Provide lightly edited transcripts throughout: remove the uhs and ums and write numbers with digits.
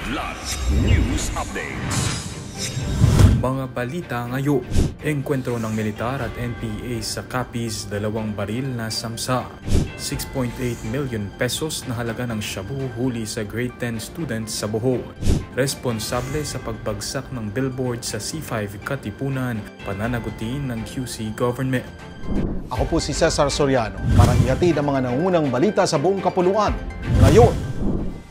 Kidlat News Updates. Mga balita ngayon, engkwentro ng militar at NPA sa Capiz, 2 baril na samsa. 6.8 million pesos na halaga ng shabu huli sa grade 10 students sa Bohol. Responsable sa pagbagsak ng billboard sa C5 Katipunan, pananagutin ng QC government. Ako po si Cesar Soriano para ihatid ang mga nangungunang balita sa buong kapuluan. Ngayon,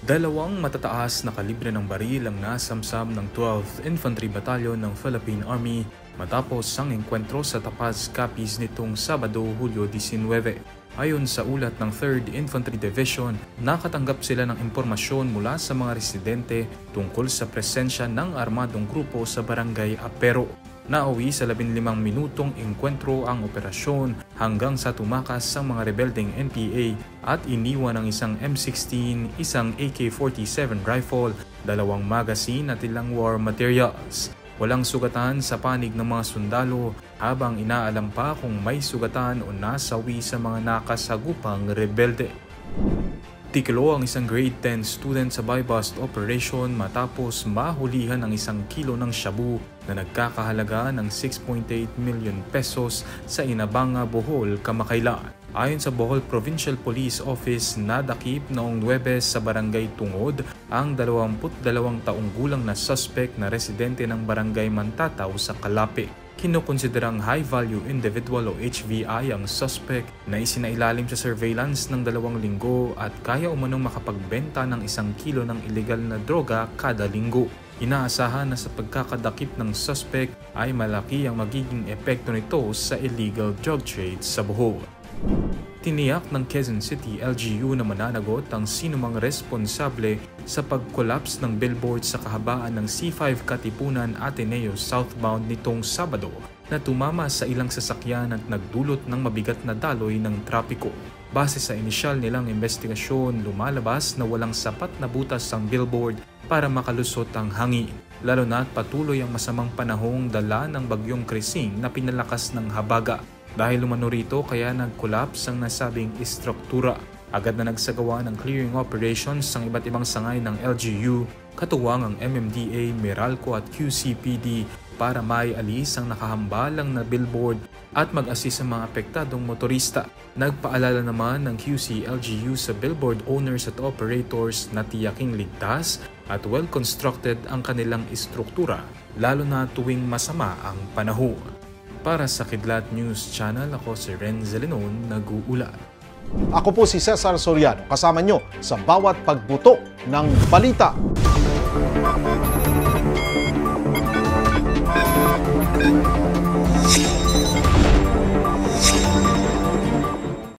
2 matataas na kalibre ng baril ang nasamsam ng 12th Infantry Battalion ng Philippine Army matapos ang engkwentro sa Tapaz, Capiz nitong Sabado, Hulyo 19. Ayon sa ulat ng 3rd Infantry Division, nakatanggap sila ng impormasyon mula sa mga residente tungkol sa presensya ng armadong grupo sa Barangay Apero. Nauwi sa 15 minutong engkwentro ang operasyon hanggang sa tumakas ang mga rebeldeng NPA at iniwan ng isang M16, isang AK-47 rifle, 2 magazine at ilang war materials. Walang sugatan sa panig ng mga sundalo habang inaalam pa kung may sugatan o nasawi sa mga nakasagupang rebelde. Tiklo ang isang grade 10 student sa buy-bust operation matapos mahulihan ang 1 kilo ng shabu na nagkakahalaga ng 6.8 million pesos sa Inabanga, Bohol, kamakailan. Ayon sa Bohol Provincial Police Office, nadakip noong Huwebes sa Barangay Tungod ang 22 taong gulang na suspect na residente ng Barangay Mantataw sa Calape. Kinukonsiderang high-value individual o HVI ang suspect na isinailalim sa surveillance ng 2 linggo at kaya umanong makapagbenta ng 1 kilo ng illegal na droga kada linggo. Inaasahan na sa pagkakadakip ng suspect ay malaki ang magiging epekto nito sa illegal drug trade sa Bohol. Tiniyak ng Quezon City LGU na mananagot ang sinumang responsable sa pag-collapse ng billboard sa kahabaan ng C5 Katipunan Ateneo southbound nitong Sabado na tumama sa ilang sasakyan at nagdulot ng mabigat na daloy ng trapiko. Base sa inisyal nilang investigasyon, lumalabas na walang sapat na butas ang billboard para makalusot ang hangin, lalo na't patuloy ang masamang panahong dala ng bagyong Krising na pinalakas ng habaga. Dahil umano rito kaya nag-collapse ang nasabing istruktura. Agad na nagsagawa ng clearing operations ang iba't ibang sangay ng LGU, katuwang ang MMDA, Meralco at QCPD para maialis ang nakahambalang na billboard at mag-assist sa mga apektadong motorista. Nagpaalala naman ng QC-LGU sa billboard owners at operators na tiyaking ligtas at well-constructed ang kanilang istruktura, lalo na tuwing masama ang panahon. Para sa Kidlat News Channel, ako si Renz Lenon, nag-uulat. ako po si Cesar Soriano, kasama nyo sa bawat pagbuto ng balita.